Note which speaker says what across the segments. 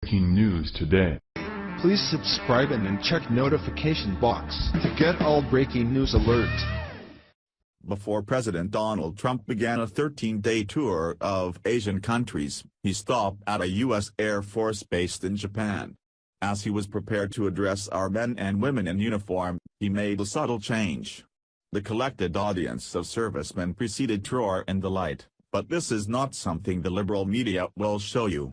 Speaker 1: Breaking news today.
Speaker 2: Please subscribe and then check notification box to get all breaking news alerts.
Speaker 3: Before President Donald Trump began a 13-day tour of Asian countries, he stopped at a U.S. Air Force base in Japan. As he was prepared to address our men and women in uniform, he made a subtle change. The collected audience of servicemen preceded Troy in the light, but this is not something the liberal media will show you.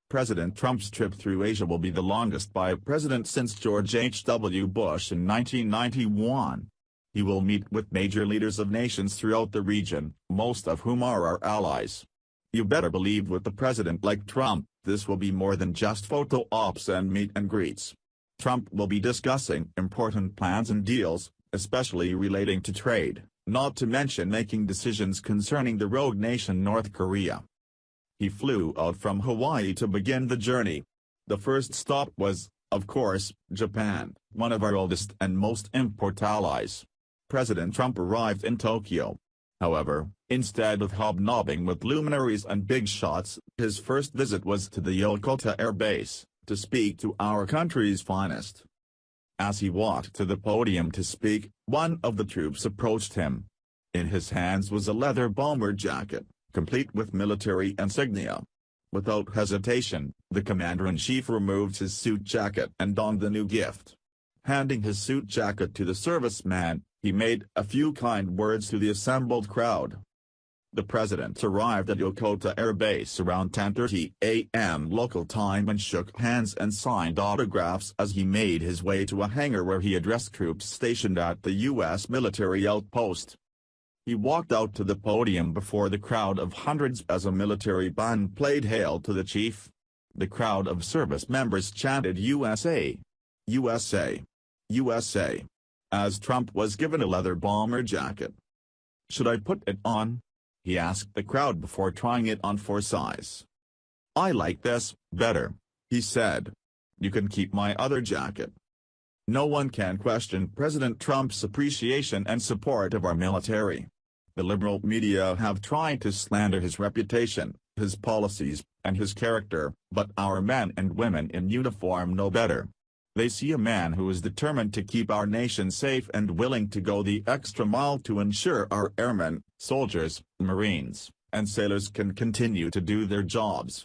Speaker 3: President Trump's trip through Asia will be the longest by a president since George H.W. Bush in 1991. He will meet with major leaders of nations throughout the region, most of whom are our allies. You better believe with a president like Trump, this will be more than just photo ops and meet and greets. Trump will be discussing important plans and deals, especially relating to trade, not to mention making decisions concerning the rogue nation North Korea. He flew out from Hawaii to begin the journey. The first stop was, of course, Japan, one of our oldest and most important allies. President Trump arrived in Tokyo. However, instead of hobnobbing with luminaries and big shots, his first visit was to the Yokota Air Base, to speak to our country's finest. As he walked to the podium to speak, one of the troops approached him. In his hands was a leather bomber jacket, complete with military insignia. Without hesitation, the commander-in-chief removed his suit jacket and donned the new gift. Handing his suit jacket to the serviceman, he made a few kind words to the assembled crowd. The president arrived at Yokota Air Base around 10:30 a.m. local time and shook hands and signed autographs as he made his way to a hangar where he addressed troops stationed at the U.S. military outpost. He walked out to the podium before the crowd of hundreds as a military band played Hail to the Chief. The crowd of service members chanted USA! USA! USA! As Trump was given a leather bomber jacket. "Should I put it on?" he asked the crowd before trying it on for size. "I like this better," he said. "You can keep my other jacket." No one can question President Trump's appreciation and support of our military. The liberal media have tried to slander his reputation, his policies, and his character, but our men and women in uniform know better. They see a man who is determined to keep our nation safe and willing to go the extra mile to ensure our airmen, soldiers, Marines, and sailors can continue to do their jobs.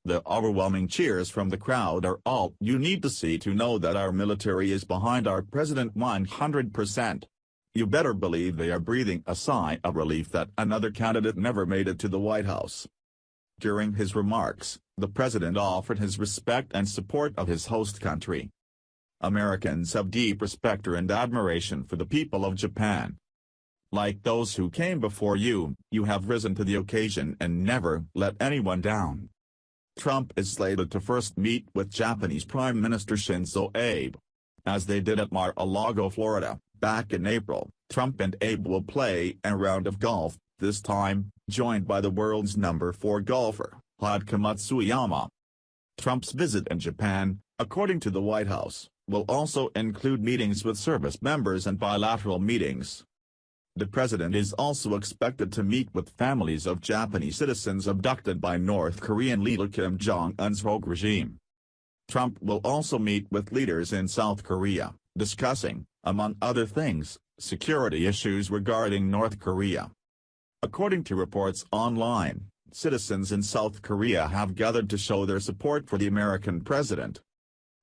Speaker 3: The overwhelming cheers from the crowd are all you need to see to know that our military is behind our president 100%. You better believe they are breathing a sigh of relief that another candidate never made it to the White House. During his remarks, the president offered his respect and support of his host country. Americans have deep respect and admiration for the people of Japan. Like those who came before you, you have risen to the occasion and never let anyone down. Trump is slated to first meet with Japanese Prime Minister Shinzo Abe. As they did at Mar-a-Lago, Florida, back in April, Trump and Abe will play a round of golf, this time, joined by the world's number 4 golfer, Hideki Matsuyama. Trump's visit in Japan, according to the White House, will also include meetings with service members and bilateral meetings. The president is also expected to meet with families of Japanese citizens abducted by North Korean leader Kim Jong-un's rogue regime. Trump will also meet with leaders in South Korea, discussing, among other things, security issues regarding North Korea. According to reports online, citizens in South Korea have gathered to show their support for the American president.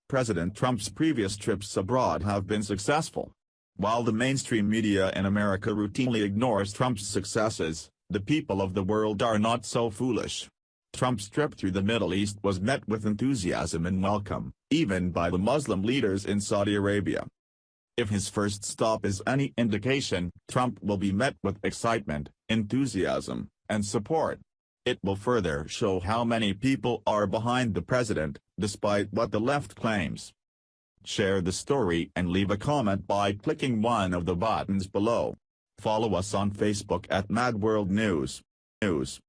Speaker 3: President Trump's previous trips abroad have been successful. While the mainstream media in America routinely ignores Trump's successes, the people of the world are not so foolish. Trump's trip through the Middle East was met with enthusiasm and welcome, even by the Muslim leaders in Saudi Arabia. If his first stop is any indication, Trump will be met with excitement, enthusiasm, and support. It will further show how many people are behind the president, despite what the left claims. Share the story and leave a comment by clicking one of the buttons below. Follow us on Facebook at Mad World News.